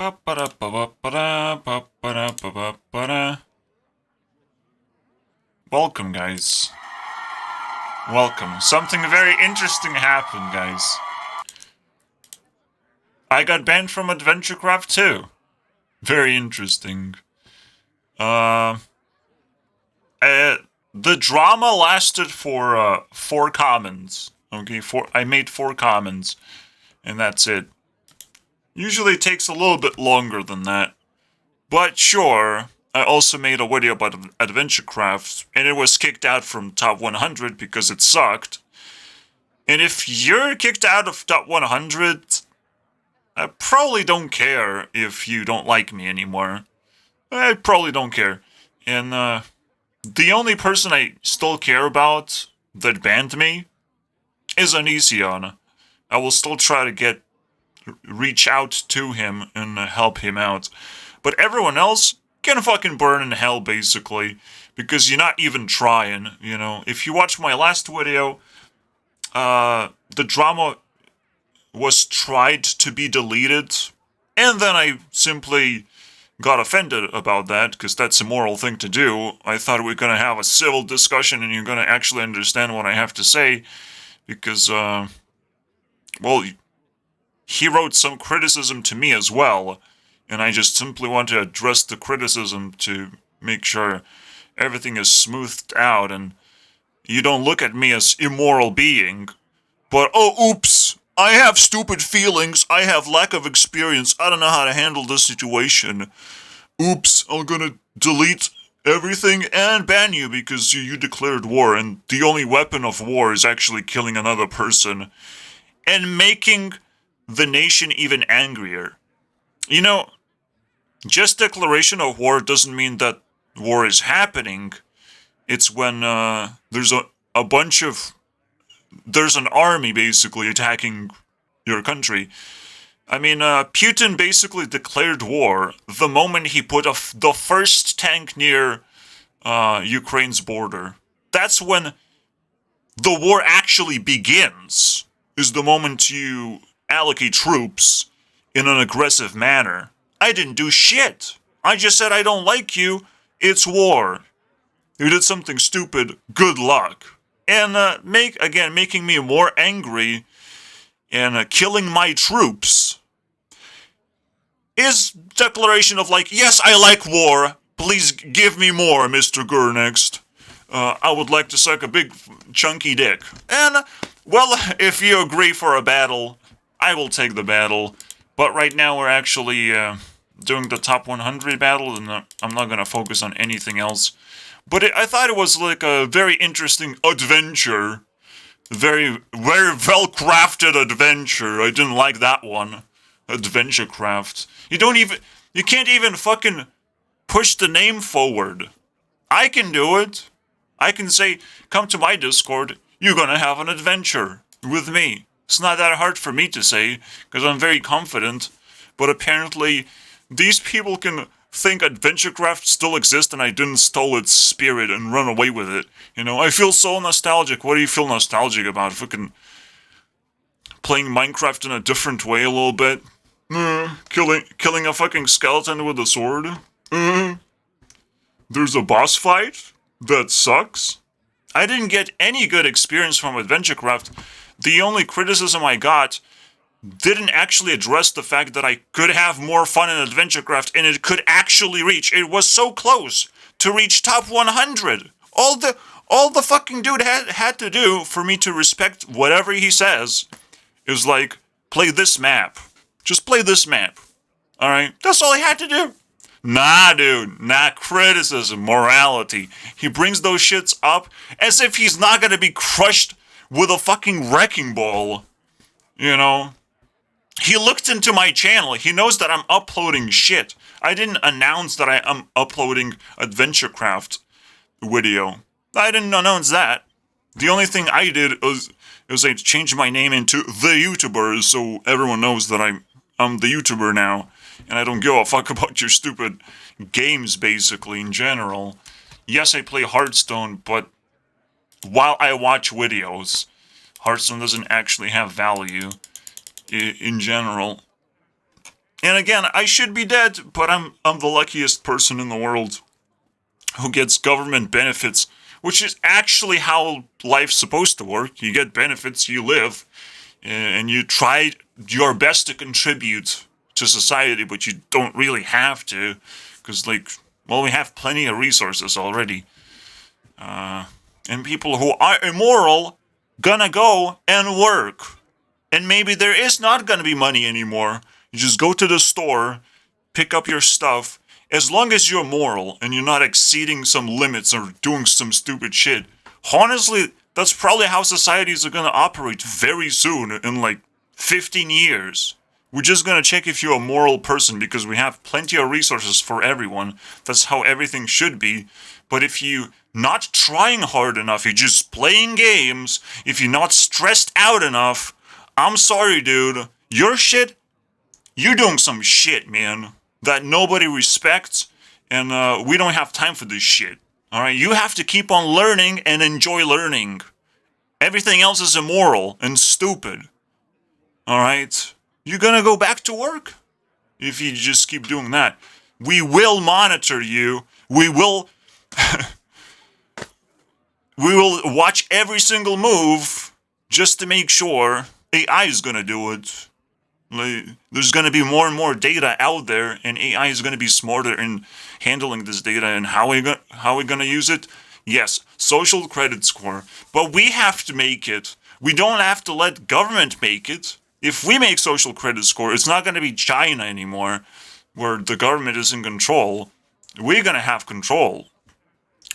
Welcome, guys. Welcome. Something very interesting happened, guys. I got banned from AdventureCraft too. Very interesting. Uh, the drama lasted for 4 comments. Okay, I made 4 comments, and that's it. Usually it takes a little bit longer than that. But sure, I also made a video about AdventureCraft, and it was kicked out from top 100 because it sucked. And if you're kicked out of top 100, I probably don't care if you don't like me anymore. I probably don't care. And the only person I still care about that banned me is Onision. I will still try to reach out to him and help him out. But everyone else can fucking burn in hell, basically, because you're not even trying, you know. If you watch my last video, the drama was tried to be deleted, and then I simply got offended about that, because that's a moral thing to do. I thought we were going to have a civil discussion, and you're going to actually understand what I have to say, because, well, he wrote some criticism to me as well, and I just simply want to address the criticism to make sure everything is smoothed out, and you don't look at me as immoral being, but, oh, oops, I have stupid feelings, I have lack of experience, I don't know how to handle this situation. Oops, I'm gonna delete everything and ban you because you declared war, and the only weapon of war is actually killing another person and making the nation even angrier. You know, just declaration of war doesn't mean that war is happening. It's when there's a bunch of... there's an army basically attacking your country. I mean, Putin basically declared war the moment he put the first tank near Ukraine's border. That's when the war actually begins, is the moment you allocate troops in an aggressive manner. I didn't do shit. I just said I don't like you. It's war. You did something stupid. Good luck. And making me more angry and killing my troops is declaration of like, yes, I like war. Please give me more, Mr. Gurnext. I would like to suck a big chunky dick. And, well, if you agree for a battle, I will take the battle. But right now we're actually doing the top 100 battle, and I'm not going to focus on anything else. But I thought it was like a very interesting adventure. Very, very well-crafted adventure. I didn't like that one. AdventureCraft. You can't even fucking push the name forward. I can do it. I can say, come to my Discord, you're gonna have an adventure with me. It's not that hard for me to say, because I'm very confident, but apparently these people can think AdventureCraft still exists and I didn't steal its spirit and run away with it. You know, I feel so nostalgic. What do you feel nostalgic about? Fucking playing Minecraft in a different way a little bit? Killing a fucking skeleton with a sword? There's a boss fight? That sucks? I didn't get any good experience from AdventureCraft. The only criticism I got didn't actually address the fact that I could have more fun in AdventureCraft and it could actually reach. It was so close to reach top 100. All the fucking dude had to do for me to respect whatever he says is like, play this map. Just play this map. Alright? That's all he had to do. Nah, dude. Not criticism. Morality. He brings those shits up as if he's not gonna be crushed with a fucking wrecking ball. You know? He looked into my channel. He knows that I'm uploading shit. I didn't announce that I am uploading AdventureCraft video. I didn't announce that. The only thing I did was I changed my name into The YouTuber so everyone knows that I'm the YouTuber now. And I don't give a fuck about your stupid games, basically, in general. Yes, I play Hearthstone, but while I watch videos, Hearthstone doesn't actually have value in general. And again, I should be dead, but I'm the luckiest person in the world who gets government benefits, which is actually how life's supposed to work. You get benefits, you live, and you try your best to contribute to society, but you don't really have to, because, like, well, we have plenty of resources already. And people who are immoral gonna go and work. And maybe there is not gonna be money anymore. You just go to the store, pick up your stuff. As long as you're moral and you're not exceeding some limits or doing some stupid shit, honestly, that's probably how societies are gonna operate very soon, in like 15 years. We're just gonna check if you're a moral person because we have plenty of resources for everyone. That's how everything should be. But if you not trying hard enough, you're just playing games, if you're not stressed out enough, I'm sorry, dude. You're doing some shit, man, that nobody respects, and we don't have time for this shit. Alright, you have to keep on learning and enjoy learning. Everything else is immoral and stupid. Alright? You're gonna go back to work if you just keep doing that. We will monitor you. We will watch every single move just to make sure. AI is gonna do it. Like, there's gonna be more and more data out there, and AI is gonna be smarter in handling this data. And how we gonna use it? Yes, social credit score. But we have to make it. We don't have to let government make it. If we make social credit score, it's not gonna be China anymore, where the government is in control. We're gonna have control.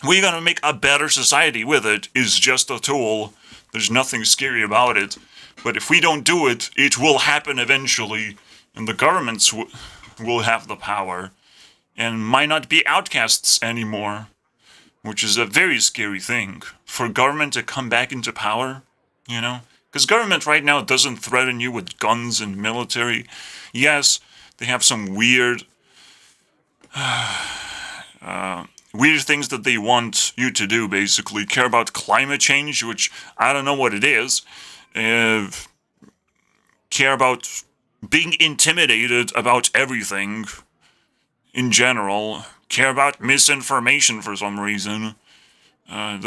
We're gonna make a better society with it. It's just a tool. There's nothing scary about it. But if we don't do it, it will happen eventually, and the governments will have the power, and might not be outcasts anymore, which is a very scary thing. For government to come back into power, you know? Because government right now doesn't threaten you with guns and military. Yes, they have some weird things that they want you to do, basically. Care about climate change, which I don't know what it is. Care about being intimidated about everything in general. Care about misinformation for some reason. And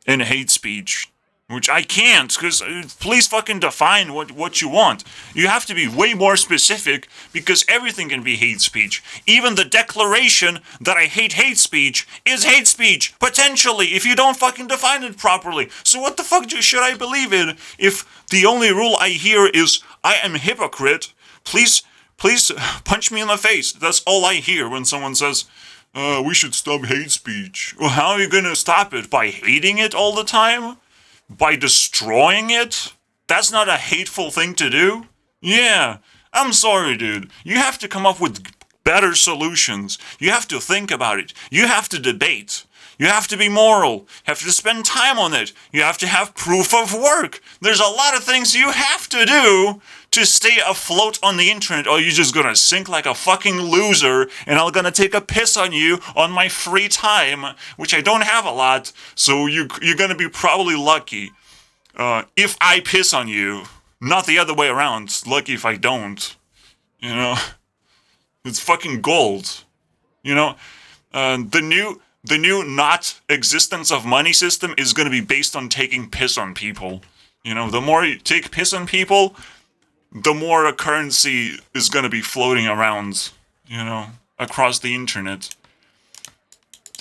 hate speech, which I can't, because please fucking define what you want. You have to be way more specific, because everything can be hate speech. Even the declaration that I hate speech is hate speech, potentially, if you don't fucking define it properly. So what the fuck should I believe in if the only rule I hear is, I am a hypocrite? Please punch me in the face. That's all I hear when someone says, we should stop hate speech. Well, how are you gonna stop it? By hating it all the time? By destroying it? That's not a hateful thing to do? Yeah, I'm sorry, dude. You have to come up with better solutions. You have to think about it. You have to debate. You have to be moral. You have to spend time on it. You have to have proof of work. There's a lot of things you have to do to stay afloat on the internet, or you're just gonna sink like a fucking loser, and I'm gonna take a piss on you on my free time, which I don't have a lot, so you're gonna be probably lucky if I piss on you, not the other way around. Lucky if I don't. You know? It's fucking gold. You know? The new not existence of money system is gonna be based on taking piss on people. You know, the more you take piss on people, the more a currency is going to be floating around, you know, across the internet.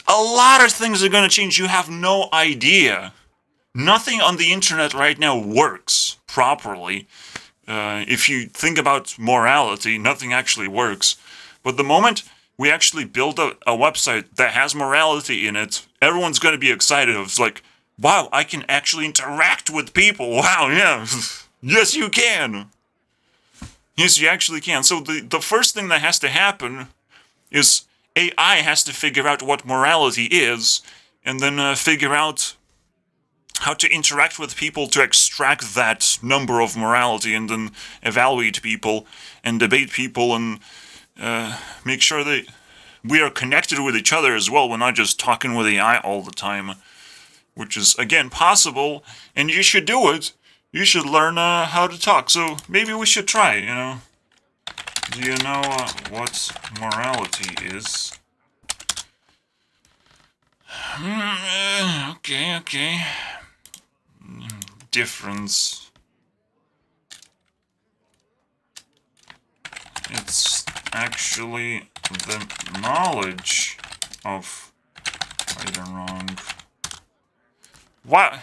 A lot of things are going to change. You have no idea. Nothing on the internet right now works properly. If you think about morality, nothing actually works. But the moment we actually build a website that has morality in it, everyone's going to be excited. It's like, wow, I can actually interact with people. Wow, yeah. Yes, you can. Yes, you actually can. So the first thing that has to happen is AI has to figure out what morality is, and then figure out how to interact with people to extract that number of morality, and then evaluate people and debate people, and make sure that we are connected with each other as well. We're not just talking with AI all the time, which is, again, possible, and you should do it. You should learn how to talk, so maybe we should try, you know. Do you know what morality is? Okay. Difference. It's actually the knowledge of right and wrong. What?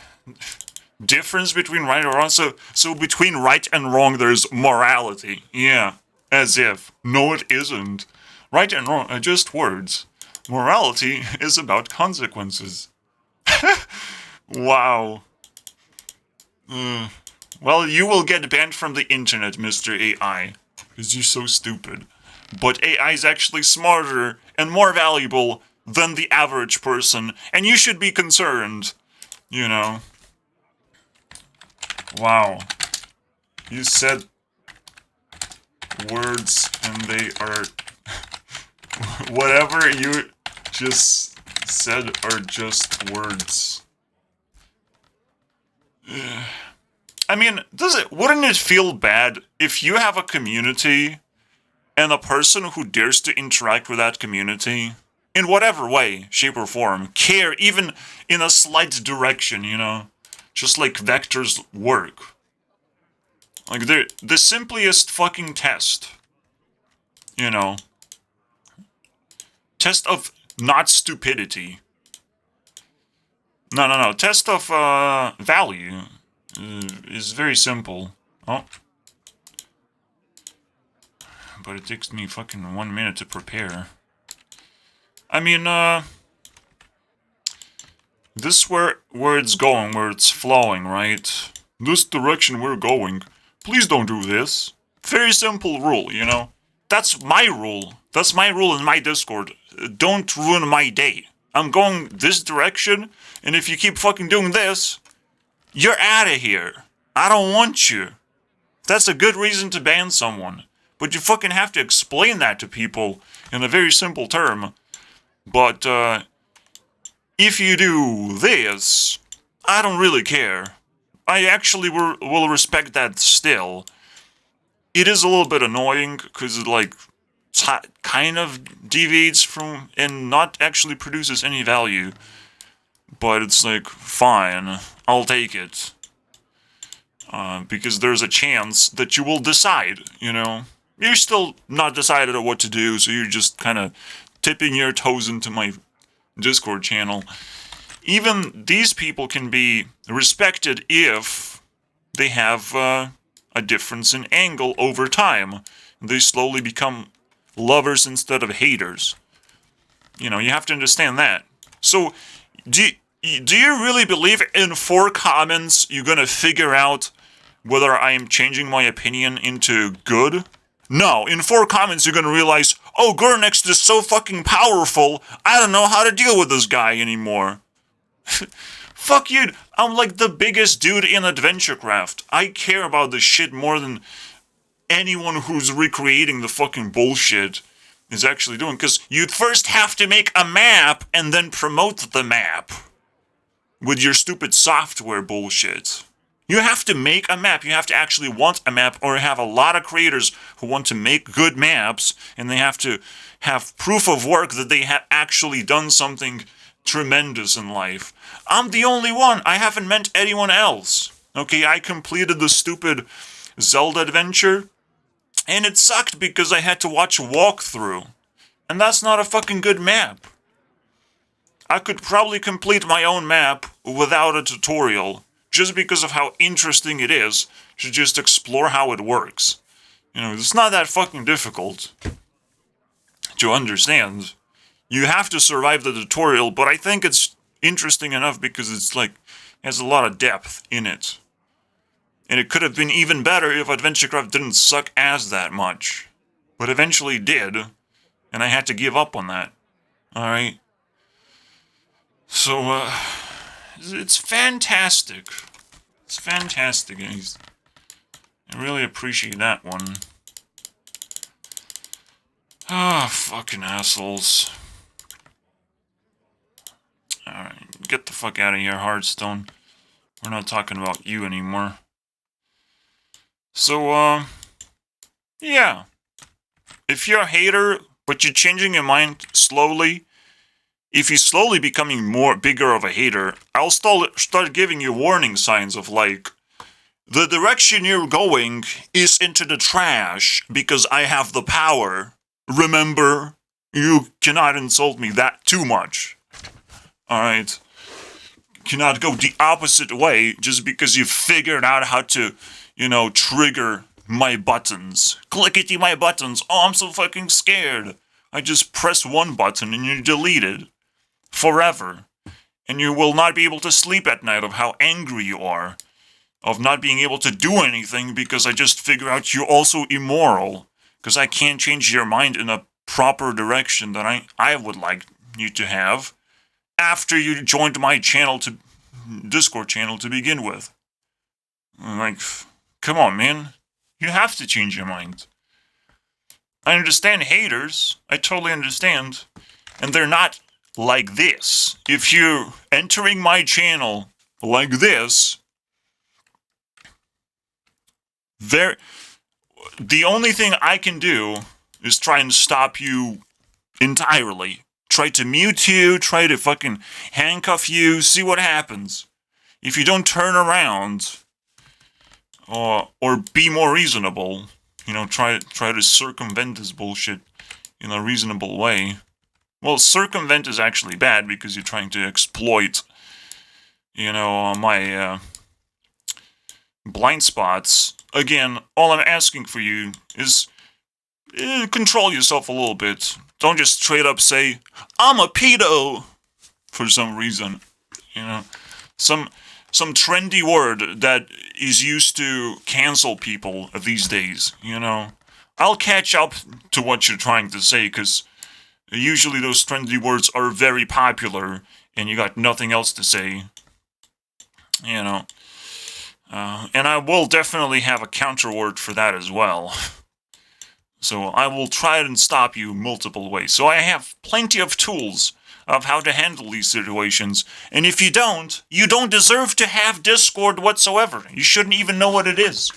Difference between right and wrong? So between right and wrong, there's morality. Yeah, as if. No, it isn't. Right and wrong are just words. Morality is about consequences. Wow. Well, you will get banned from the internet, Mr. AI, because you're so stupid. But AI is actually smarter and more valuable than the average person, and you should be concerned. You know. Wow. You said words and they are... Whatever you just said are just words. I mean, wouldn't it feel bad if you have a community and a person who dares to interact with that community, in whatever way, shape, or form, care even in a slight direction, you know? Just like vectors work. Like, they're the simplest fucking test. You know? Test of not stupidity. No. Test of, value is very simple. Oh. But it takes me fucking 1 minute to prepare. I mean, this where it's going, where it's flowing, right? This direction we're going. Please don't do this. Very simple rule, you know? That's my rule. That's my rule in my Discord. Don't ruin my day. I'm going this direction, and if you keep fucking doing this, you're out of here. I don't want you. That's a good reason to ban someone. But you fucking have to explain that to people in a very simple term. But, if you do this, I don't really care. I actually will respect that still. It is a little bit annoying, because it, like, kind of deviates from, and not actually produces any value. But it's like, fine, I'll take it. Because there's a chance that you will decide, you know? You're still not decided on what to do, so you're just kind of tipping your toes into my Discord channel. Even these people can be respected if they have a difference in angle over time. They slowly become lovers instead of haters. You know, you have to understand that. So, do you really believe in 4 comments you're gonna figure out whether I am changing my opinion into good? No, in 4 comments you're gonna realize, oh, Gurnext is so fucking powerful, I don't know how to deal with this guy anymore. Fuck you, I'm like the biggest dude in AdventureCraft. I care about this shit more than anyone who's recreating the fucking bullshit is actually doing, because you'd first have to make a map and then promote the map with your stupid software bullshit. You have to make a map. You have to actually want a map, or have a lot of creators who want to make good maps, and they have to have proof of work that they have actually done something tremendous in life. I'm the only one. I haven't met anyone else. Okay, I completed the stupid Zelda adventure, and it sucked because I had to watch a walkthrough. And that's not a fucking good map. I could probably complete my own map without a tutorial, just because of how interesting it is to just explore how it works. You know, it's not that fucking difficult to understand. You have to survive the tutorial, but I think it's interesting enough because it's like, has a lot of depth in it. And it could have been even better if AdventureCraft didn't suck ass that much. But eventually did, and I had to give up on that. Alright? So, it's fantastic. It's fantastic, guys. I really appreciate that one. Ah, fucking assholes. Alright, get the fuck out of here, Hearthstone. We're not talking about you anymore. So, yeah. if you're a hater, but you're changing your mind slowly, if you're slowly becoming bigger of a hater, I'll start giving you warning signs of like, the direction you're going is into the trash because I have the power. Remember, you cannot insult me that too much. Alright? Cannot go the opposite way just because you figured out how to, trigger my buttons. Clickety my buttons. Oh, I'm so fucking scared. I just press one button and you're deleted. Forever. And you will not be able to sleep at night of how angry you are. Of not being able to do anything because I just figure out you're also immoral. Because I can't change your mind in a proper direction that I would like you to have. After you joined my Discord channel to begin with. Like, come on, man. You have to change your mind. I understand haters. I totally understand. And they're not like this. If you're entering my channel like this, the only thing I can do is try and stop you entirely. Try to mute you, try to fucking handcuff you, see what happens. If you don't turn around, or be more reasonable, try to circumvent this bullshit in a reasonable way. Well, circumvent is actually bad because you're trying to exploit, my blind spots. Again, all I'm asking for you is control yourself a little bit. Don't just straight up say, I'm a pedo, for some reason. Some trendy word that is used to cancel people these days, I'll catch up to what you're trying to say, because usually those trendy words are very popular, and you got nothing else to say, and I will definitely have a counter word for that as well. So I will try and stop you multiple ways. So I have plenty of tools of how to handle these situations. And if you don't deserve to have Discord whatsoever. You shouldn't even know what it is.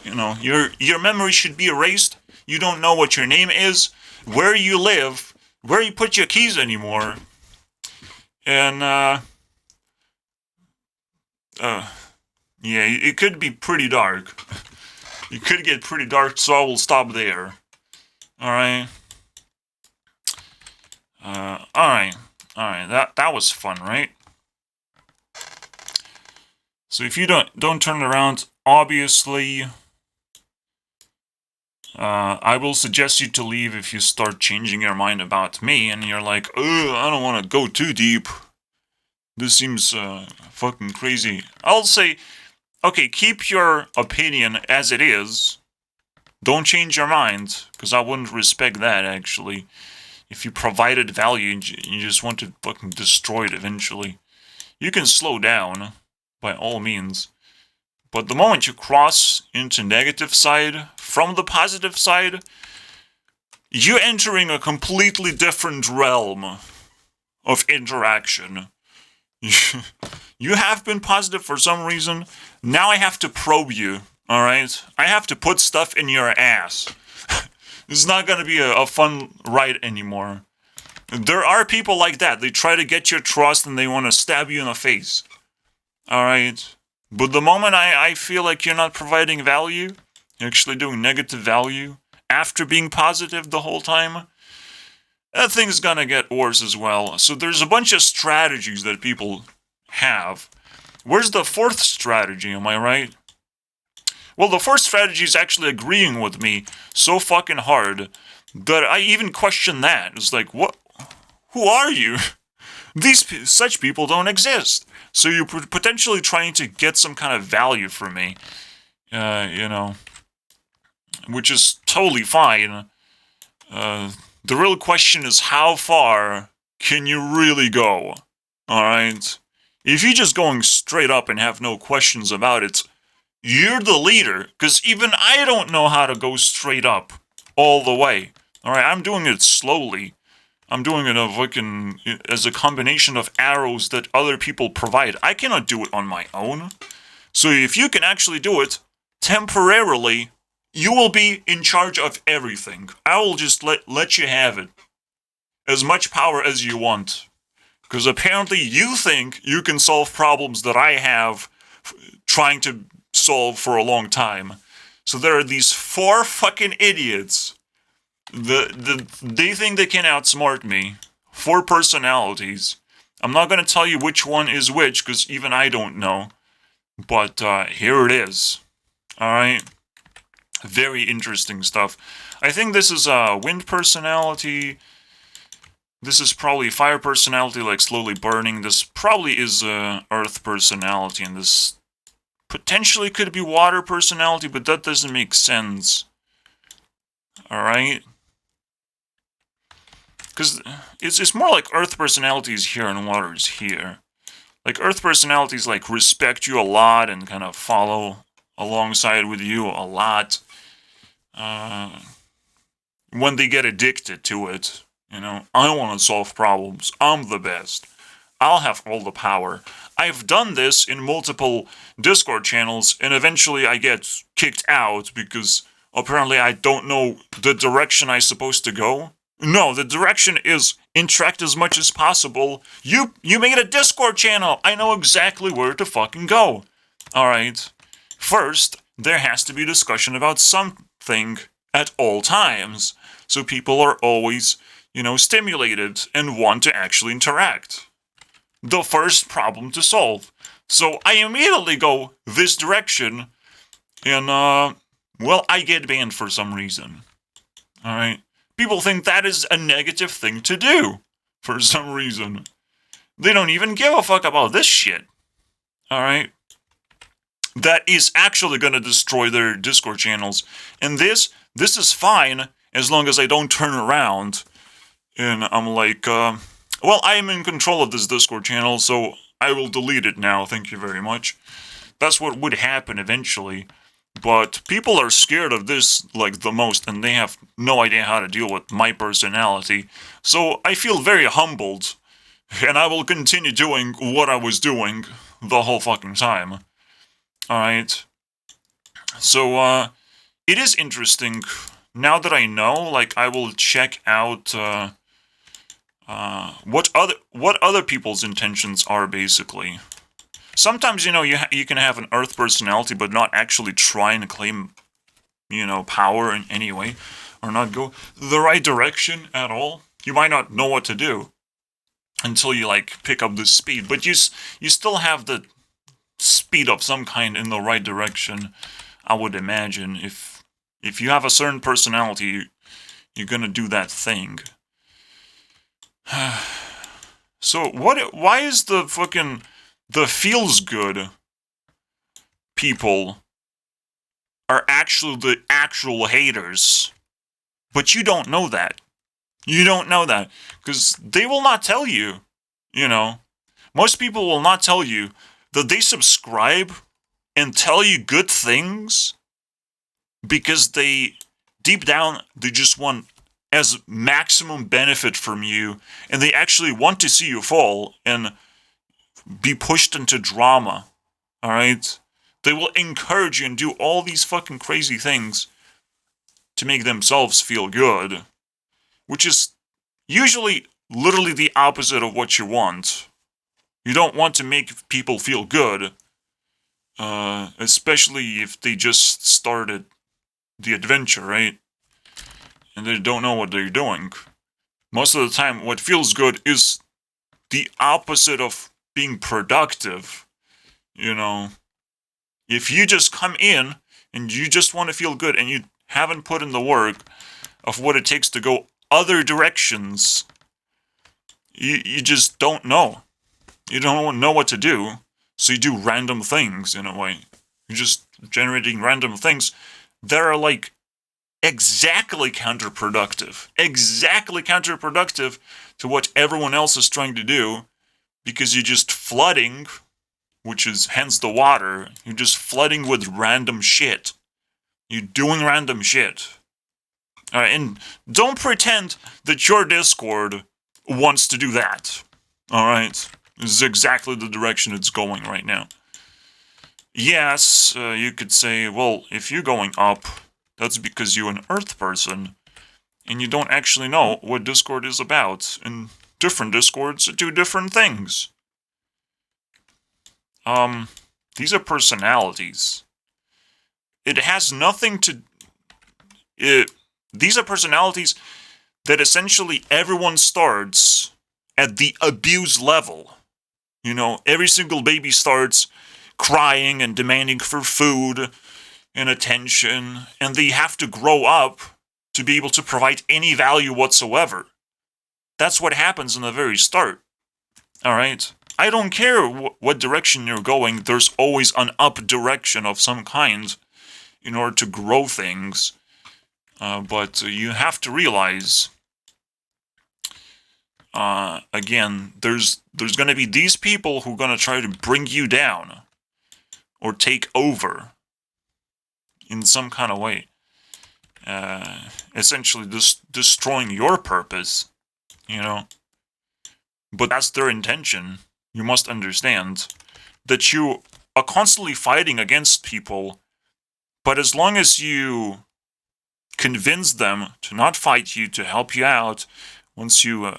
Your memory should be erased. You don't know what your name is, where you live, where you put your keys anymore. And, yeah, it could be pretty dark. It could get pretty dark, so I will stop there. Alright. Alright. That was fun, right? So if you don't turn around, obviously, I will suggest you to leave if you start changing your mind about me, and you're like, I don't want to go too deep. This seems, fucking crazy. I'll say, okay, keep your opinion as it is. Don't change your mind, because I wouldn't respect that, actually. If you provided value and you just want to fucking destroy it eventually. You can slow down, by all means. But the moment you cross into negative side, from the positive side, you're entering a completely different realm of interaction. You have been positive for some reason. Now I have to probe you, alright? I have to put stuff in your ass. This is not going to be a fun ride anymore. There are people like that. They try to get your trust and they want to stab you in the face. Alright? But the moment I feel like you're not providing value, you're actually doing negative value, after being positive the whole time, that thing's gonna get worse as well. So there's a bunch of strategies that people have. Where's the fourth strategy, am I right? Well, the fourth strategy is actually agreeing with me so fucking hard that I even question that. It's like, what? Who are you? Such people don't exist. So you're potentially trying to get some kind of value from me. Which is totally fine. The real question is, how far can you really go? Alright? If you're just going straight up and have no questions about it, you're the leader, because even I don't know how to go straight up all the way. Alright, I'm doing it slowly. I'm doing it as a combination of arrows that other people provide. I cannot do it on my own. So if you can actually do it temporarily, you will be in charge of everything. I will just let you have it. As much power as you want. Because apparently you think you can solve problems that I have trying to solve for a long time. So there are these 4 fucking idiots. They think they can outsmart me. 4 personalities. I'm not going to tell you which one is which, because even I don't know. But here it is. Alright? Very interesting stuff. I think this is a wind personality. This is probably fire personality, like slowly burning. This probably is earth personality, and this potentially could be water personality, but that doesn't make sense. Alright? Because it's more like earth personality is here and water is here. Like, earth personalities, like, respect you a lot and kind of follow alongside with you a lot. When they get addicted to it. You know, I want to solve problems. I'm the best. I'll have all the power. I've done this in multiple Discord channels, and eventually I get kicked out because apparently I don't know the direction I'm supposed to go. No, the direction is interact as much as possible. You made a Discord channel. I know exactly where to fucking go. Alright. First, there has to be discussion about something at all times. So people are always, you know, stimulated and want to actually interact. The first problem to solve. So I immediately go this direction, and, well, I get banned for some reason. Alright? People think that is a negative thing to do, for some reason. They don't even give a fuck about this shit. Alright? That is actually gonna destroy their Discord channels. And this is fine, as long as I don't turn around and I'm like, well, I am in control of this Discord channel, so I will delete it now, thank you very much. That's what would happen eventually. But people are scared of this, like, the most, and they have no idea how to deal with my personality. So I feel very humbled, and I will continue doing what I was doing the whole fucking time. Alright. So, it is interesting. Now that I know, like, I will check out, what other people's intentions are, basically. Sometimes, you know, you can have an earth personality, but not actually try to claim, you know, power in any way, or not go the right direction at all. You might not know what to do until you, like, pick up the speed, but you still have the speed of some kind in the right direction, I would imagine. If you have a certain personality, you're gonna do that thing. So, why is the fucking... the feels good people are actually the actual haters. But you don't know that. You don't know that. Because they will not tell you, you know. Most people will not tell you that they subscribe and tell you good things because they, deep down, they just want as maximum benefit from you, and they actually want to see you fall and be pushed into drama, alright? They will encourage you and do all these fucking crazy things to make themselves feel good, which is usually literally the opposite of what you want. You don't want to make people feel good, especially if they just started the adventure, right? And they don't know what they're doing. Most of the time, what feels good is the opposite of being productive, you know. If you just come in and you just want to feel good and you haven't put in the work of what it takes to go other directions, you just don't know. You don't know what to do, so you do random things in a way. You're just generating random things that are like exactly counterproductive. Exactly counterproductive to what everyone else is trying to do, because you're just flooding, which is hence the water. You're just flooding with random shit. You're doing random shit. Alright, and don't pretend that your Discord wants to do that. Alright? This is exactly the direction it's going right now. Yes, you could say, well, if you're going up, That's because you're an Earth person, and you don't actually know what Discord is about. And different Discords do different things. These are personalities. It has nothing to... These are personalities that essentially everyone starts at the abuse level. You know, every single baby starts crying and demanding for food and attention, and they have to grow up to be able to provide any value whatsoever. That's what happens in the very start. Alright? I don't care what direction you're going, there's always an up direction of some kind in order to grow things. But you have to realize, again, there's going to be these people who are going to try to bring you down or take over in some kind of way. Essentially destroying your purpose, you know. But that's their intention. You must understand that you are constantly fighting against people, but as long as you convince them to not fight you, to help you out, once you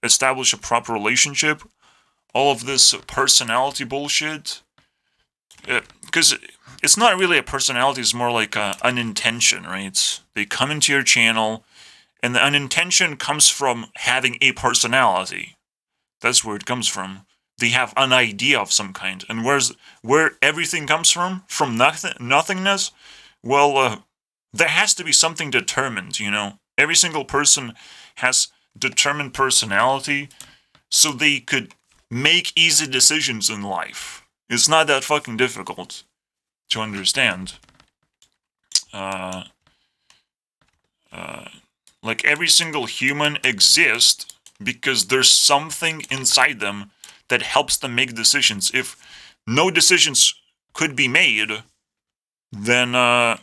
establish a proper relationship, all of this personality bullshit, because it's not really a personality, it's more like an intention, right? They come into your channel, and an intention comes from having a personality. That's where it comes from. They have an idea of some kind. And where everything comes from nothingness, well, there has to be something determined, you know? Every single person has determined personality, so they could make easy decisions in life. It's not that fucking difficult to understand. Like, every single human exists because there's something inside them that helps them make decisions. If no decisions could be made, then the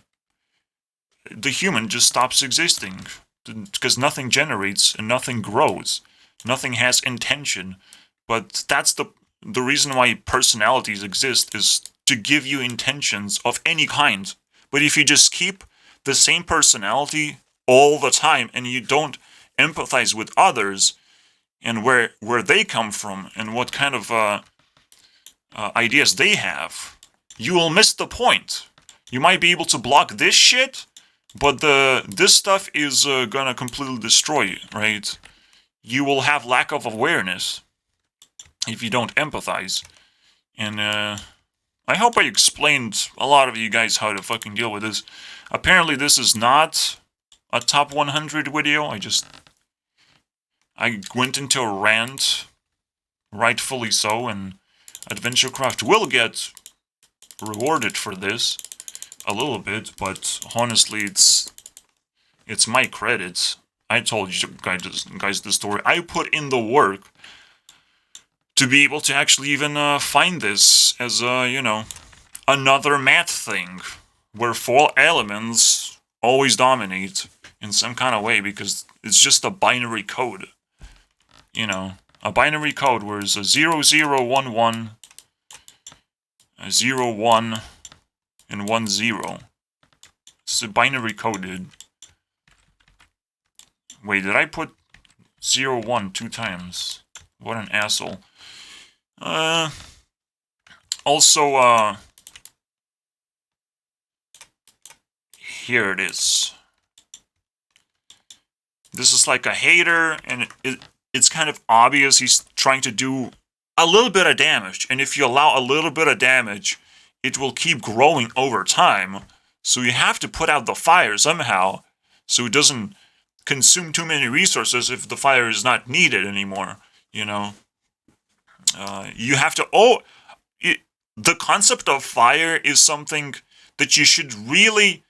human just stops existing. Because nothing generates and nothing grows. Nothing has intention. But that's the reason why personalities exist, is to give you intentions of any kind. But if you just keep the same personality all the time and you don't empathize with others and where they come from and what kind of ideas they have, you will miss the point. You might be able to block this shit, but this stuff is gonna completely destroy you, right? You will have lack of awareness if you don't empathize. And I hope I explained a lot of you guys how to fucking deal with this. Apparently this is not a top 100 video. I went into a rant, rightfully so, and AdventureCraft will get rewarded for this a little bit, but honestly, it's my credit. I told you guys the story. I put in the work to be able to actually even find this as another math thing, where 4 elements always dominate in some kind of way, because it's just a binary code. You know, a binary code where it's a 0, 0, 1, 1, a 0, 1, and 1, 0. It's a binary code, dude. Wait, did I put 0, 1 2 times? What an asshole. Also, here it is. This is like a hater, and it's kind of obvious he's trying to do a little bit of damage. And if you allow a little bit of damage, it will keep growing over time. So you have to put out the fire somehow, so it doesn't consume too many resources if the fire is not needed anymore, you know. You have to... the concept of fire is something that you should really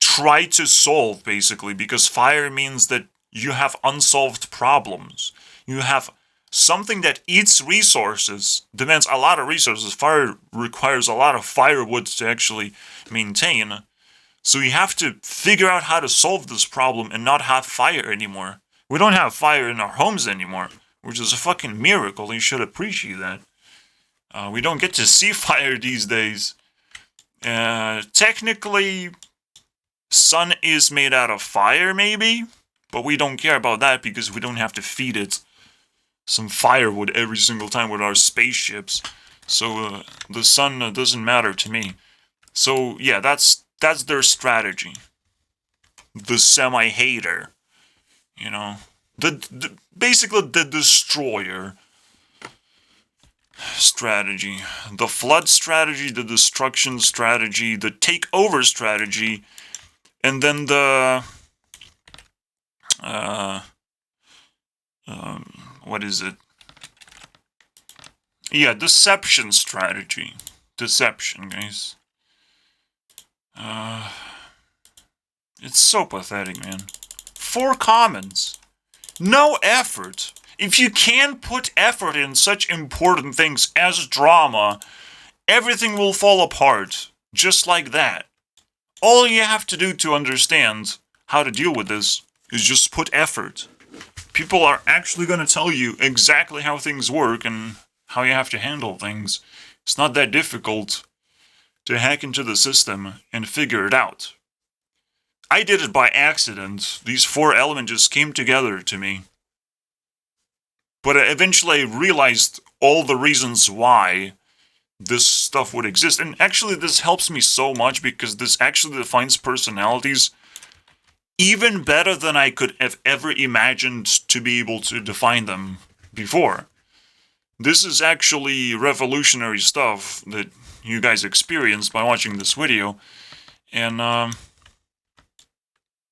try to solve, basically, because fire means that you have unsolved problems. You have something that eats resources, demands a lot of resources. Fire requires a lot of firewood to actually maintain. So you have to figure out how to solve this problem and not have fire anymore. We don't have fire in our homes anymore, which is a fucking miracle. You should appreciate that. We don't get to see fire these days. Technically, sun is made out of fire, maybe? But we don't care about that because we don't have to feed it some firewood every single time with our spaceships. So the sun doesn't matter to me. So yeah, that's their strategy. The semi-hater, you know, basically the destroyer strategy, the flood strategy, the destruction strategy, the takeover strategy, and then the what is it? Yeah, deception strategy. Deception, guys. It's so pathetic, man. 4 commons. No effort. If you can't put effort in such important things as drama, everything will fall apart. Just like that. All you have to do to understand how to deal with this is just put effort. People are actually going to tell you exactly how things work and how you have to handle things. It's not that difficult to hack into the system and figure it out. I did it by accident. These 4 elements just came together to me. But eventually I realized all the reasons why this stuff would exist. And actually this helps me so much because this actually defines personalities even better than I could have ever imagined to be able to define them before. This is actually revolutionary stuff that you guys experienced by watching this video. And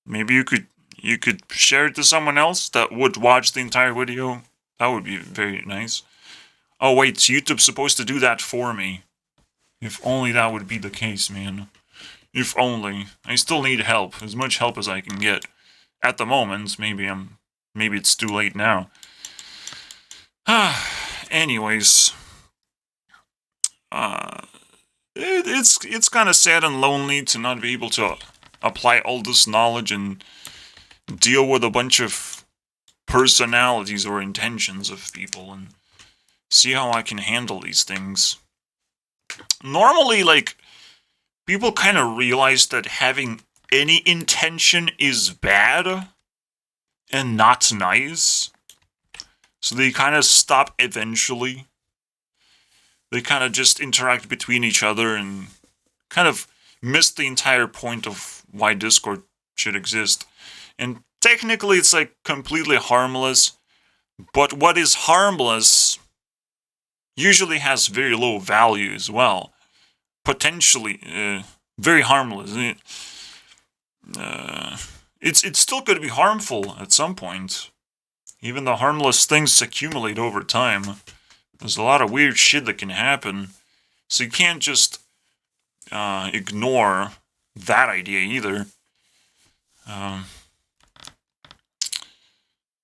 maybe you could share it to someone else that would watch the entire video. That would be very nice. Oh wait, YouTube's supposed to do that for me. If only that would be the case, man. If only. I still need help, as much help as I can get. At the moment, maybe it's too late now. Anyways, it's kind of sad and lonely to not be able to apply all this knowledge and deal with a bunch of personalities or intentions of people and see how I can handle these things. Normally, like, people kind of realize that having any intention is bad and not nice. So they kind of stop eventually. They kind of just interact between each other and kind of miss the entire point of why Discord should exist. And technically it's like completely harmless, but what is harmless usually has very low value as well. Potentially very harmless. It's still going to be harmful at some point. Even the harmless things accumulate over time. There's a lot of weird shit that can happen. So you can't just ignore that idea either.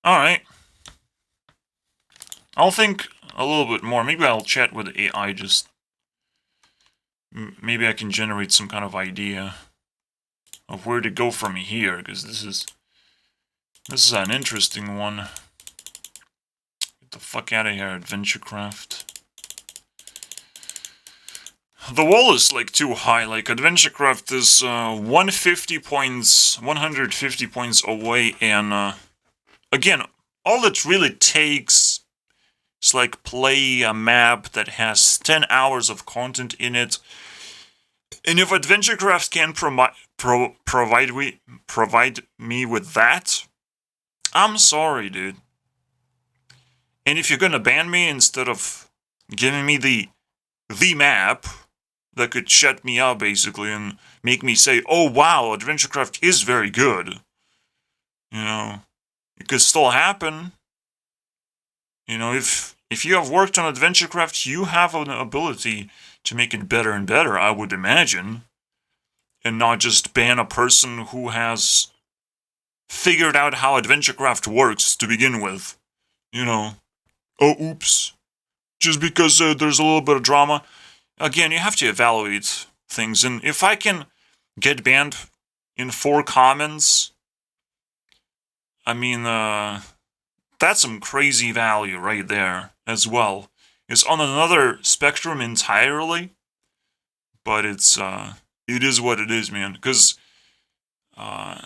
Alright. I'll think a little bit more. Maybe I'll chat with AI just... Maybe I can generate some kind of idea of where to go from here, because this is an interesting one. Get the fuck out of here, AdventureCraft. The wall is like too high. Like AdventureCraft is 150 points away, and again, all it really takes is like play a map that has 10 hours of content in it. And if AdventureCraft can provide me with that, I'm sorry, dude. And if you're gonna ban me instead of giving me the map that could shut me up basically and make me say, oh wow, AdventureCraft is very good. You know, it could still happen. You know, if you have worked on AdventureCraft, you have an ability to make it better and better, I would imagine. And not just ban a person who has figured out how AdventureCraft works to begin with. You know, oh oops, just because there's a little bit of drama. Again, you have to evaluate things, and if I can get banned in 4 commons, I mean, that's some crazy value right there as well. It's on another spectrum entirely, But it is what it is, man. Because I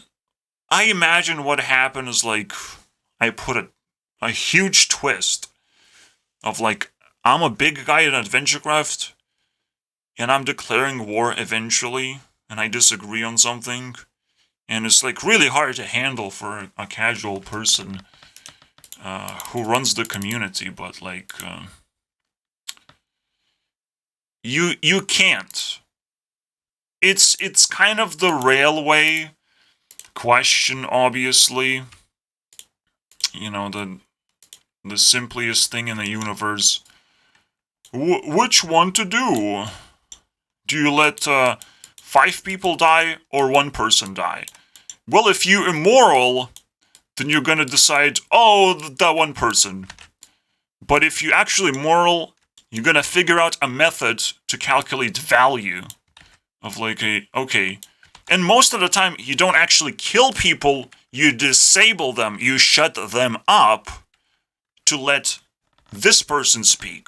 imagine what happened is like I put a huge twist of like I'm a big guy in AdventureCraft and I'm declaring war eventually and I disagree on something and it's like really hard to handle for a casual person who runs the community, but like you can't. It's kind of the railway question, obviously. You know, the simplest thing in the universe. Which one to do? Do you let 5 people die or 1 person die? Well, if you're immoral, then you're gonna decide, oh, that 1 person. But if you're actually moral, you're gonna figure out a method to calculate value of like okay. And most of the time, you don't actually kill people, you disable them, you shut them up to let this person speak.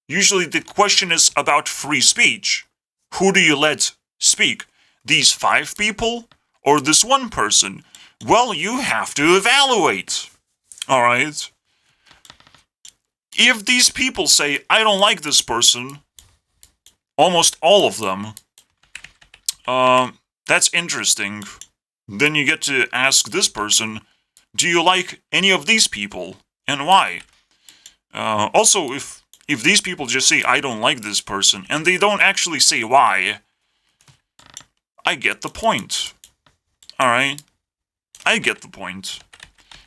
Usually the question is about free speech. Who do you let speak? These 5 people or this 1 person? Well, you have to evaluate. Alright? If these people say, I don't like this person, almost all of them, that's interesting. Then you get to ask this person, do you like any of these people? And why? Also, if these people just say, I don't like this person, and they don't actually say why, I get the point. Alright? I get the point.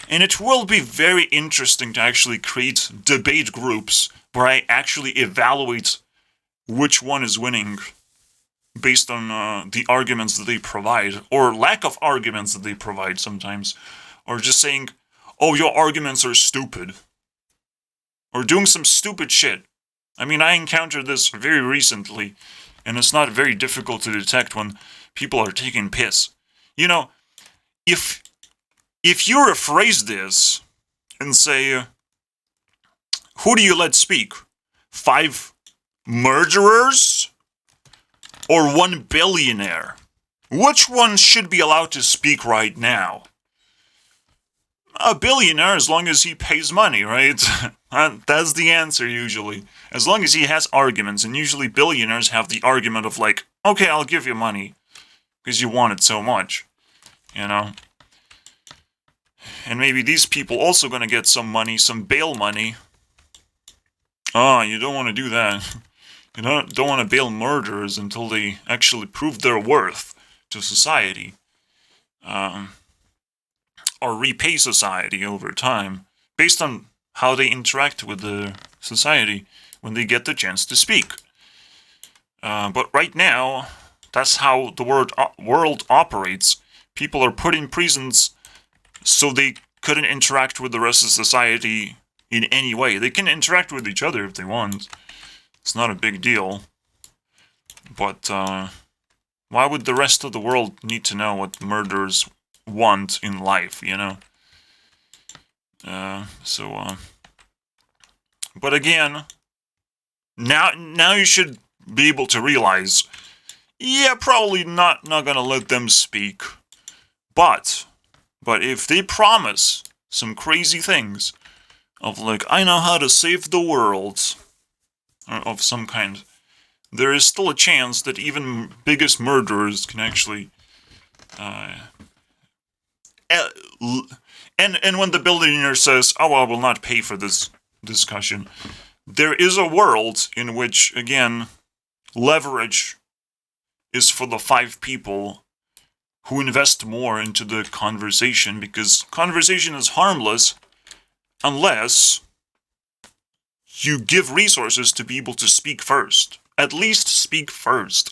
And it will be very interesting to actually create debate groups where I actually evaluate which one is winning based on the arguments that they provide, or lack of arguments that they provide sometimes, or just saying, oh, your arguments are stupid, or doing some stupid shit. I mean, I encountered this very recently, and it's not very difficult to detect when people are taking piss. You know, if you rephrase this and say, who do you let speak? 5 murderers? Or 1 billionaire? Which one should be allowed to speak right now? A billionaire, as long as he pays money, right? That's the answer, usually. As long as he has arguments, and usually billionaires have the argument of like, okay, I'll give you money, because you want it so much, you know? And maybe these people also gonna get some money, some bail money. Oh, you don't want to do that. You don't want to bail murderers until they actually prove their worth to society. Or repay society over time, based on how they interact with the society when they get the chance to speak. But right now, that's how the world operates. People are put in prisons so they couldn't interact with the rest of society in any way. They can interact with each other if they want. It's not a big deal. But why would the rest of the world need to know what murderers want in life, you know? But again, now you should be able to realize, yeah, probably not gonna let them speak. But if they promise some crazy things of like, I know how to save the world, or of some kind, there is still a chance that even biggest murderers can actually and when the billionaire says, oh, I will not pay for this discussion, there is a world in which, again, leverage is for the 5 people who invest more into the conversation, because conversation is harmless unless you give resources to be able to speak first. At least speak first.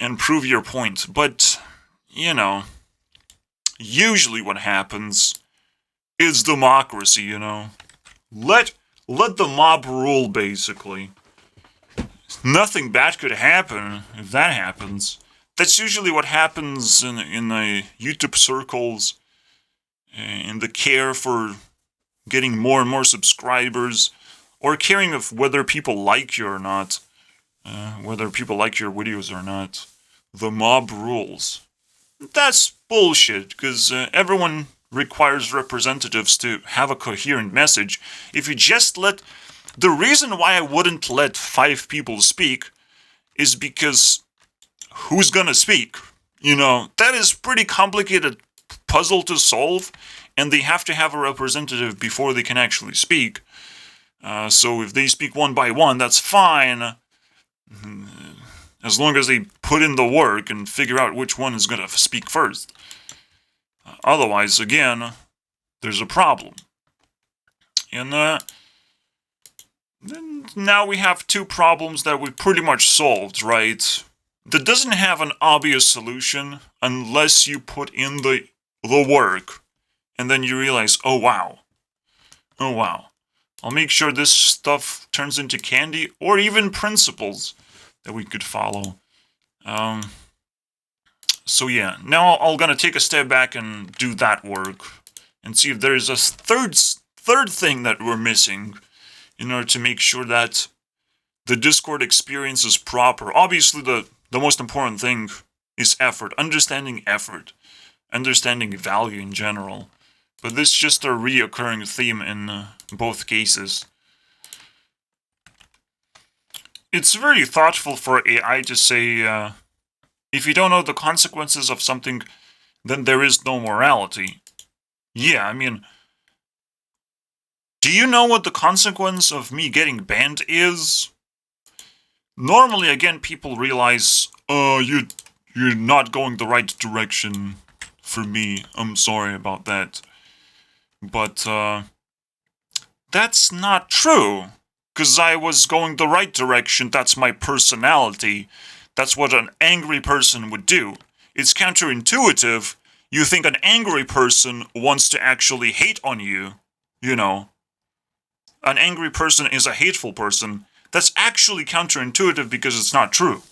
And prove your point. But, you know, usually what happens is democracy, you know. Let the mob rule, basically. Nothing bad could happen if that happens. That's usually what happens in the YouTube circles, in the care for getting more and more subscribers, or caring of whether people like you or not. whether people like your videos or not. The mob rules. That's bullshit, because everyone requires representatives to have a coherent message. If you just let... The reason why I wouldn't let 5 people speak is because who's gonna speak? That is pretty complicated puzzle to solve, and they have to have a representative before they can actually speak. So if they speak one by one, that's fine, as long as they put in the work and figure out which one is going to speak first. Otherwise, again, there's a problem. And now we have 2 problems that we pretty much solved, right? That doesn't have an obvious solution unless you put in the work, and then you realize, oh wow, I'll make sure this stuff turns into candy, or even principles that we could follow. So yeah, now I'm gonna take a step back and do that work, and see if there's a third thing that we're missing in order to make sure that the Discord experience is proper. Obviously, the most important thing is effort, understanding value in general. But this is just a reoccurring theme in both cases. It's very thoughtful for AI to say, if you don't know the consequences of something, then there is no morality. Yeah, I mean, do you know what the consequence of me getting banned is? Normally, again, people realize, you're not going the right direction for me. I'm sorry about that. But, that's not true. Because I was going the right direction. That's my personality. That's what an angry person would do. It's counterintuitive. You think an angry person wants to actually hate on you. An angry person is a hateful person. That's actually counterintuitive because it's not true.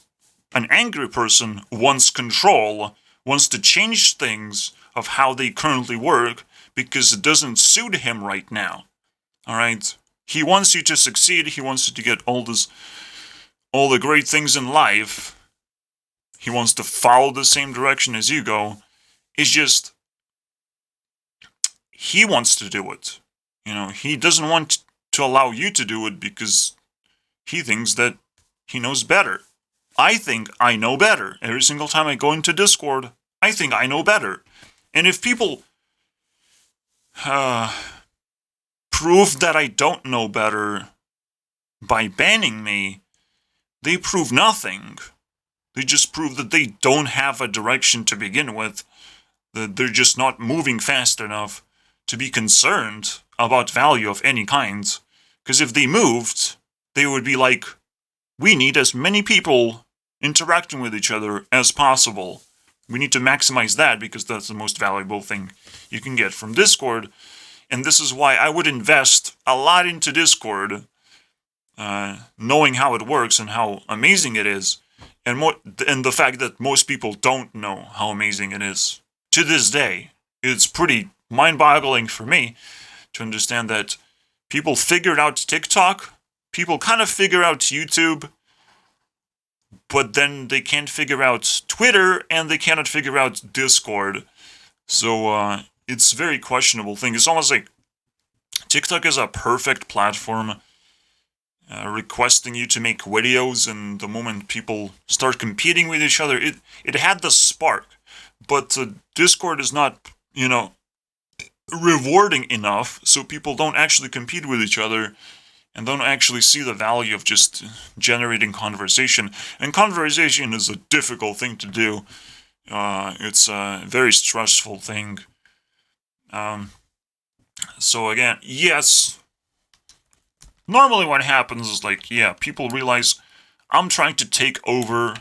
An angry person wants control, wants to change things of how they currently work because it doesn't suit him right now. Alright? He wants you to succeed, he wants you to get all the great things in life. He wants to follow the same direction as you go. It's just, he wants to do it. He doesn't want to allow you to do it because he thinks that he knows better. I think I know better. Every single time I go into Discord, I think I know better. And if people prove that I don't know better by banning me, they prove nothing. They just prove that they don't have a direction to begin with, that they're just not moving fast enough to be concerned about value of any kind. Because if they moved, they would be like, we need as many people interacting with each other as possible. We need to maximize that because that's the most valuable thing you can get from Discord. And this is why I would invest a lot into Discord, knowing how it works and how amazing it is, and the fact that most people don't know how amazing it is. To this day, it's pretty mind-boggling for me to understand that people figured out TikTok, people kind of figure out YouTube, but then they can't figure out Twitter, and they cannot figure out Discord. So, it's a very questionable thing. It's almost like TikTok is a perfect platform, requesting you to make videos, and the moment people start competing with each other, it had the spark. But Discord is not, rewarding enough, so people don't actually compete with each other, and don't actually see the value of just generating conversation. And conversation is a difficult thing to do. It's a very stressful thing. So again, yes, normally what happens is people realize I'm trying to take over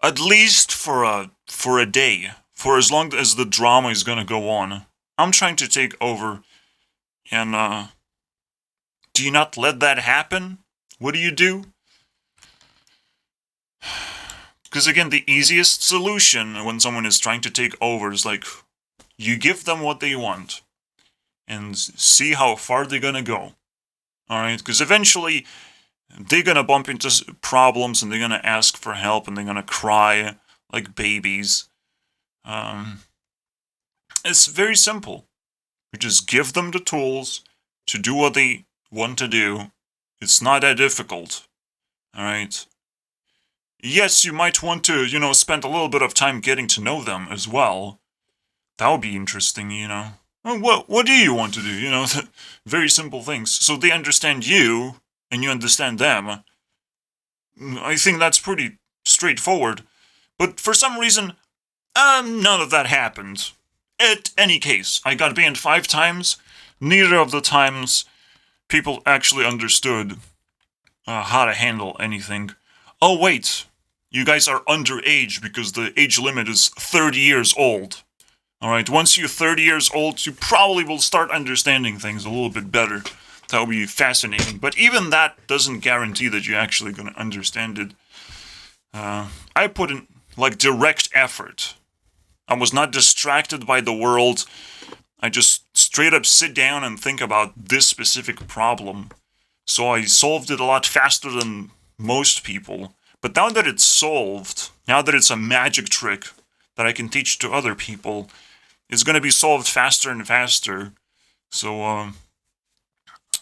at least for a day, for as long as the drama is gonna go on. I'm trying to take over, and do you not let that happen? What do? Because again, the easiest solution when someone is trying to take over is you give them what they want, and see how far they're gonna go. Alright? Because eventually, they're gonna bump into problems and they're gonna ask for help and they're gonna cry like babies. Um, it's very simple. You just give them the tools to do what they want to do. It's not that difficult. Alright? Yes, you might want to, spend a little bit of time getting to know them as well. That would be interesting. What do you want to do? Very simple things. So they understand you, and you understand them. I think that's pretty straightforward. But for some reason, none of that happened. At any case, I got banned 5 times. Neither of the times people actually understood how to handle anything. Oh, wait. You guys are underage because the age limit is 30 years old. Alright, once you're 30 years old, you probably will start understanding things a little bit better. That would be fascinating. But even that doesn't guarantee that you're actually going to understand it. I put in, direct effort. I was not distracted by the world. I just straight up sit down and think about this specific problem. So I solved it a lot faster than most people. But now that it's solved, now that it's a magic trick that I can teach to other people, it's going to be solved faster and faster. So,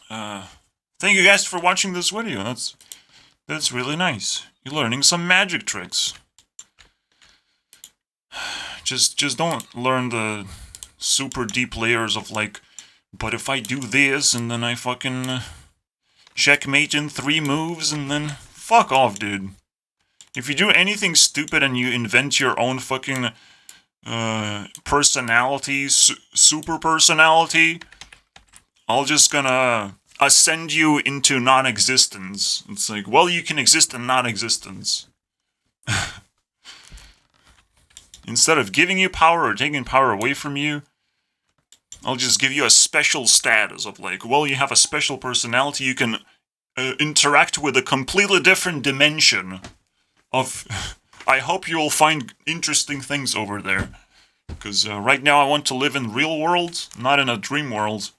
thank you guys for watching this video. That's really nice. You're learning some magic tricks. Just don't learn the super deep layers of but if I do this and then I fucking checkmate in 3 moves and then fuck off, dude. If you do anything stupid and you invent your own fucking personality, super personality, I'll just gonna ascend you into non-existence. It's like, well, you can exist in non-existence. Instead of giving you power or taking power away from you, I'll just give you a special status of well, you have a special personality, you can interact with a completely different dimension of... I hope you'll find interesting things over there. Because right now I want to live in real world, not in a dream world,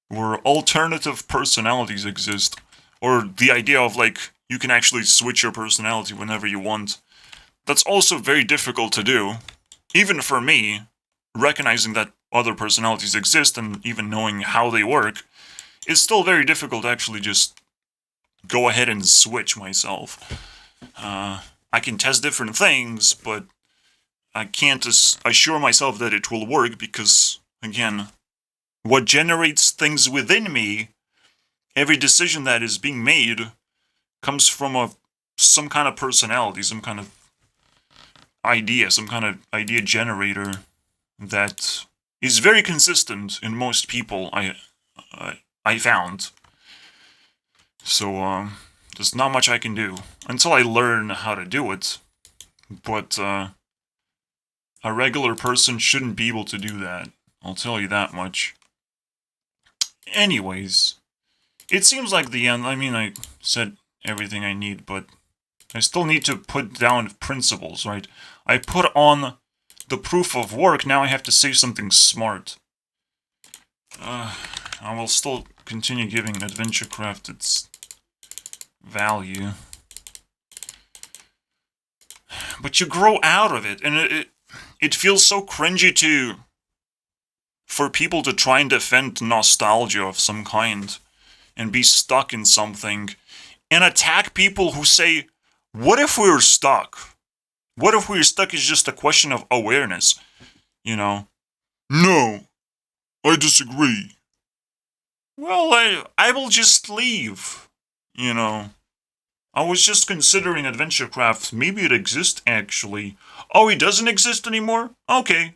where alternative personalities exist. Or the idea of you can actually switch your personality whenever you want. That's also very difficult to do. Even for me, recognizing that other personalities exist and even knowing how they work, is still very difficult to actually just go ahead and switch myself. I can test different things, but I can't assure myself that it will work because, again, what generates things within me, every decision that is being made, comes from some kind of personality, some kind of idea, some kind of idea generator that is very consistent in most people I found. So, there's not much I can do until I learn how to do it. But, a regular person shouldn't be able to do that. I'll tell you that much. Anyways, it seems like the end. I mean, I said everything I need, but I still need to put down principles, right? I put on the proof of work, now I have to say something smart. I will still continue giving AdventureCraft its value. But you grow out of it, and it feels so cringy for people to try and defend nostalgia of some kind and be stuck in something and attack people who say, what if we were stuck? What if we were stuck is just a question of awareness? No, I disagree. Well, I will just leave. I was just considering AdventureCraft. Maybe it exists, actually. Oh, it doesn't exist anymore? Okay.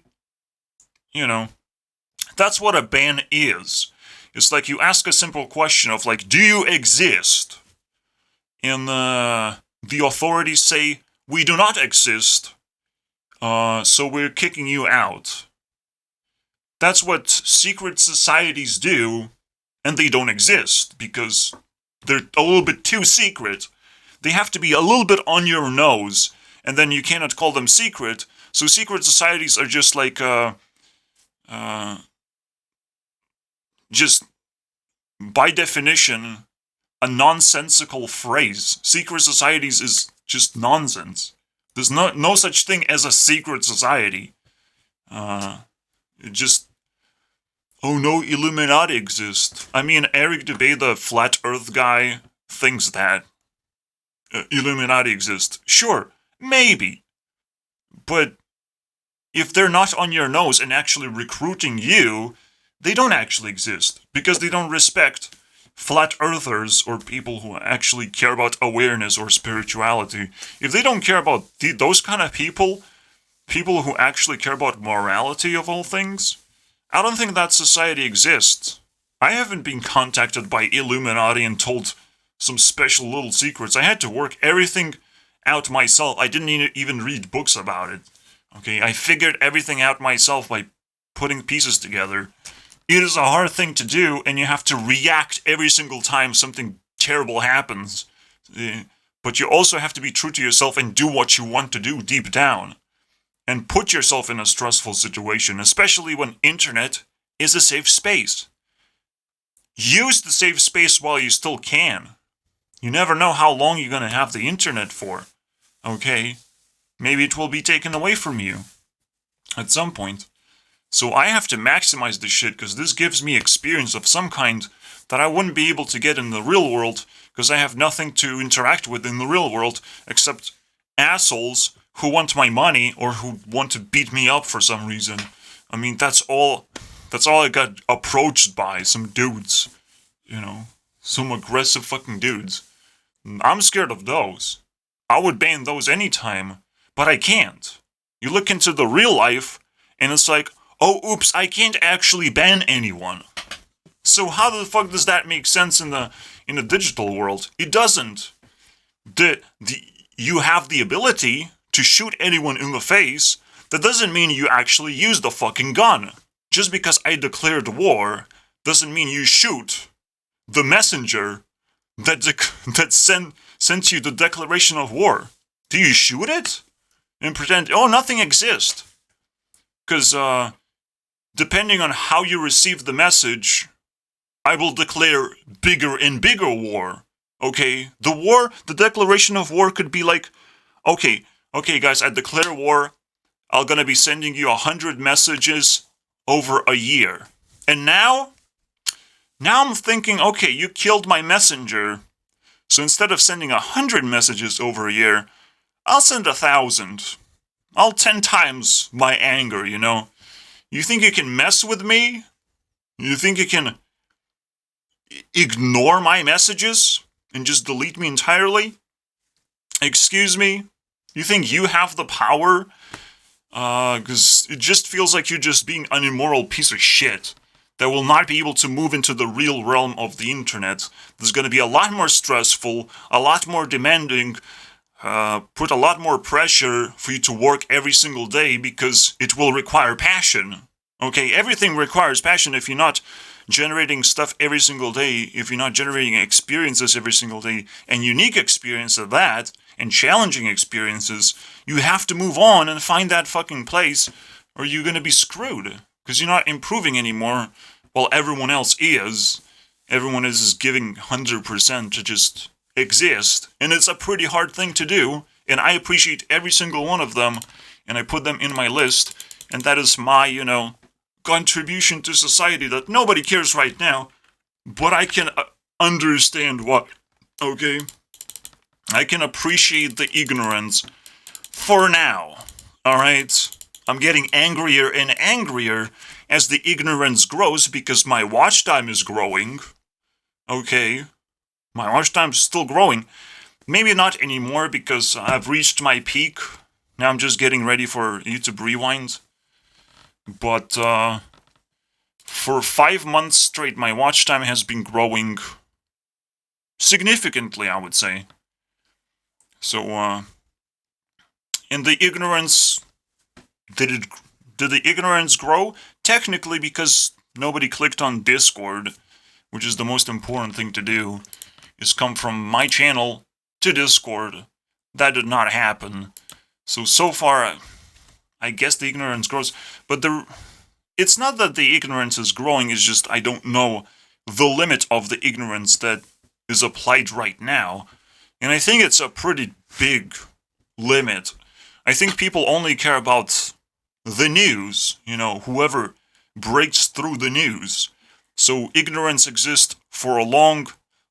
That's what a ban is. It's like you ask a simple question of, do you exist? And the authorities say, we do not exist, so we're kicking you out. That's what secret societies do, and they don't exist, because they're a little bit too secret. They have to be a little bit on your nose, and then you cannot call them secret, so secret societies are just just by definition, a nonsensical phrase. Secret societies is just nonsense. There's no such thing as a secret society. It just, oh no, Illuminati exist. I mean, Eric Dubay, the flat Earth guy, thinks that Illuminati exist. Sure, maybe, but if they're not on your nose and actually recruiting you, they don't actually exist because they don't respect flat earthers or people who actually care about awareness or spirituality. If they don't care about those kind of people who actually care about morality of all things, I don't think that society exists. I haven't been contacted by Illuminati and told some special little secrets. I had to work everything out myself. I didn't even read books about it. Okay, I figured everything out myself by putting pieces together. It is a hard thing to do, and you have to react every single time something terrible happens. But you also have to be true to yourself and do what you want to do deep down. And put yourself in a stressful situation, especially when internet is a safe space. Use the safe space while you still can. You never know how long you're going to have the internet for. Okay? Maybe it will be taken away from you at some point. So I have to maximize this shit because this gives me experience of some kind that I wouldn't be able to get in the real world because I have nothing to interact with in the real world except assholes who want my money or who want to beat me up for some reason. I mean, that's all I got approached by, some dudes. You know, some aggressive fucking dudes. I'm scared of those. I would ban those anytime, but I can't. You look into the real life, and it's like, oh, oops, I can't actually ban anyone. So how the fuck does that make sense in the digital world? It doesn't. You have the ability to shoot anyone in the face. That doesn't mean you actually use the fucking gun. Just because I declared war doesn't mean you shoot the messenger that sent you the declaration of war. Do you shoot it? And pretend, oh, nothing exists? Because, depending on how you receive the message, I will declare bigger and bigger war. Okay? The declaration of war could be like, okay guys, I declare war. I'm gonna be sending you 100 messages over a year. And now I'm thinking, okay, you killed my messenger. So instead of sending 100 messages over a year, I'll send 1,000. I'll 10 times my anger, you know? You think you can mess with me? You think you can ignore my messages and just delete me entirely? Excuse me? You think you have the power? Because it just feels like you're just being an immoral piece of shit that will not be able to move into the real realm of the internet. There's going to be a lot more stressful, a lot more demanding, put a lot more pressure for you to work every single day because it will require passion. Okay, everything requires passion. If you're not generating stuff every single day, if you're not generating experiences every single day, and unique experience of that, and challenging experiences, you have to move on and find that fucking place, or you're gonna be screwed. Because you're not improving anymore, while everyone else is. Everyone is giving 100% to just exist, and it's a pretty hard thing to do, and I appreciate every single one of them, and I put them in my list, and that is my, contribution to society that nobody cares right now, but I can understand what, okay? I can appreciate the ignorance for now, alright? I'm getting angrier and angrier as the ignorance grows because my watch time is growing, okay? My watch time is still growing. Maybe not anymore because I've reached my peak. Now I'm just getting ready for YouTube Rewind. But for 5 months straight, my watch time has been growing significantly, I would say. So, and the ignorance, did the ignorance grow? Technically, because nobody clicked on Discord, which is the most important thing to do, is come from my channel to Discord. That did not happen. So far, I guess the ignorance grows, but it's not that the ignorance is growing, it's just I don't know the limit of the ignorance that is applied right now. And I think it's a pretty big limit. I think people only care about the news, whoever breaks through the news. So ignorance exists for a long,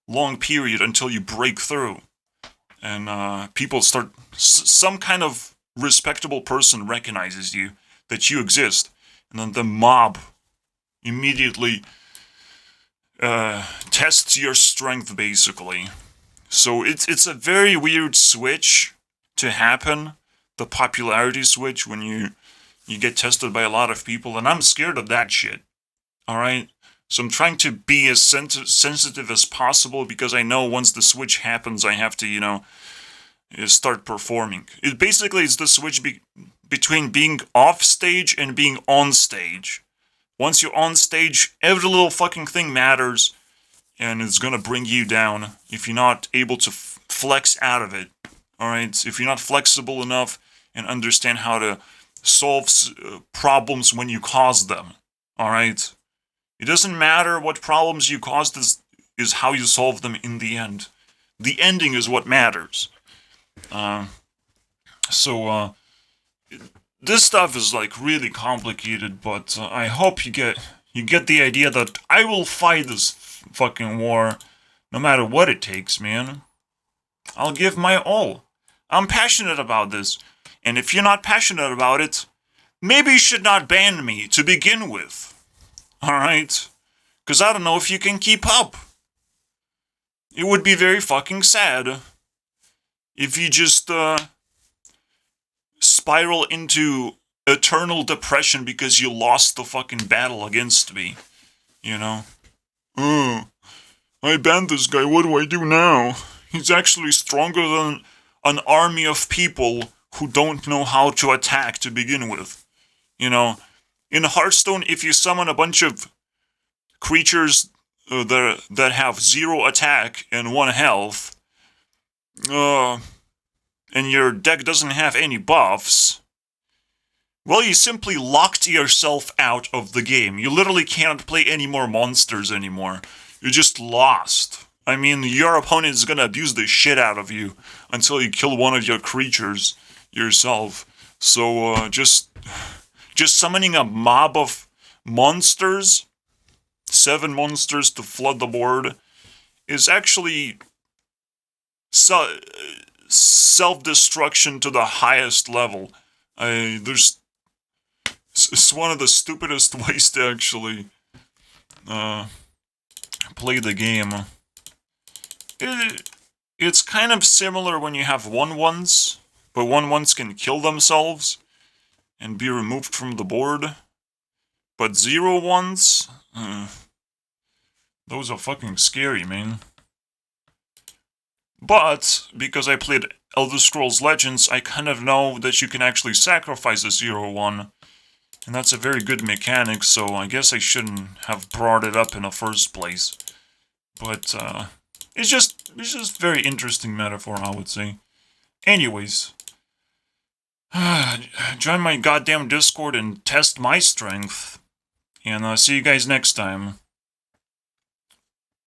long period until you break through. And people start, some kind of respectable person recognizes you, that you exist. And then the mob immediately tests your strength, basically. So it's a very weird switch to happen, the popularity switch, when you get tested by a lot of people, and I'm scared of that shit. Alright? So I'm trying to be as sensitive as possible, because I know once the switch happens, I have to, start performing. It basically is the switch between being off stage and being on stage. Once you're on stage, every little fucking thing matters, and it's gonna bring you down if you're not able to flex out of it. Alright? If you're not flexible enough and understand how to solve problems when you cause them. Alright? It doesn't matter what problems you caused, is how you solve them in the end. The ending is what matters. This stuff is like really complicated, but I hope you get the idea that I will fight this fucking war, no matter what it takes, man. I'll give my all. I'm passionate about this, and if you're not passionate about it, maybe you should not ban me to begin with. Alright? Because I don't know if you can keep up. It would be very fucking sad if you just spiral into eternal depression because you lost the fucking battle against me. Oh, I banned this guy, what do I do now? He's actually stronger than an army of people who don't know how to attack to begin with. In Hearthstone, if you summon a bunch of creatures that have 0 attack and 1 health, and your deck doesn't have any buffs, well, you simply locked yourself out of the game. You literally can't play any more monsters anymore. You just lost. I mean, your opponent is gonna abuse the shit out of you until you kill one of your creatures yourself. So, just summoning a mob of monsters, 7 monsters to flood the board, is actually self-destruction to the highest level. It's one of the stupidest ways to actually play the game. It's kind of similar when you have 1/1s, but 1/1s can kill themselves and be removed from the board. But 0/1s, those are fucking scary, man. But, because I played Elder Scrolls Legends, I kind of know that you can actually sacrifice a 0/1. And that's a very good mechanic, so I guess I shouldn't have brought it up in the first place. But, it's just very interesting metaphor, I would say. Anyways, join my goddamn Discord and test my strength. And see you guys next time.